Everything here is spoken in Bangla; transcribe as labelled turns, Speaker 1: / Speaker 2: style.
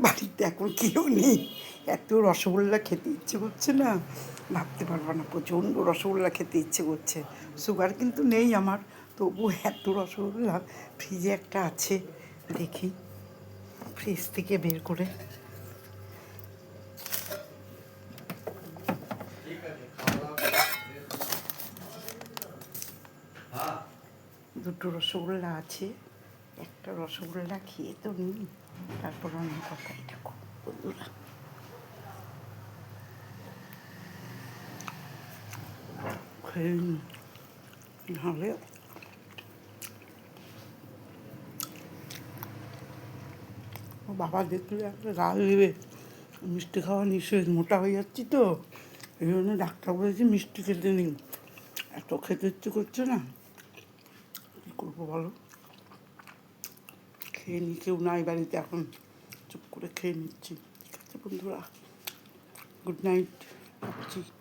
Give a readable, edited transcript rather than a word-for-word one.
Speaker 1: বাড়িতে এখন কেউ নেই, এত রসগোল্লা খেতে ইচ্ছে করছে না, ভাবতে পারবো না, প্রচণ্ড রসগোল্লা খেতে ইচ্ছে করছে। সুগার কিন্তু নেই আমার, তবু এত রসগোল্লা ফ্রিজে একটা আছে, দেখি ফ্রিজ থেকে বের করে। দুটো রসগোল্লা আছে, একটা রসগোল্লা খেয়ে তো নিই, তারপর অন্য কথাই থাকো বন্ধুরা। খেয়ে নিই, নাহলে ও বাবা দেখলে একটা গাল দেবে, মিষ্টি খাওয়া নিষেধ, মোটা হয়ে যাচ্ছি তো, এই জন্য ডাক্তার বলেছে মিষ্টি খেতে নেই। এত খেতে ইচ্ছে করছে না, কী করবো বলো। খেয়ে নিই, কেউ নাই বাড়িতে এখন, চুপ করে খেয়ে নিচ্ছি। ঠিক আছে বন্ধুরা, গুড নাইট, রাখছি।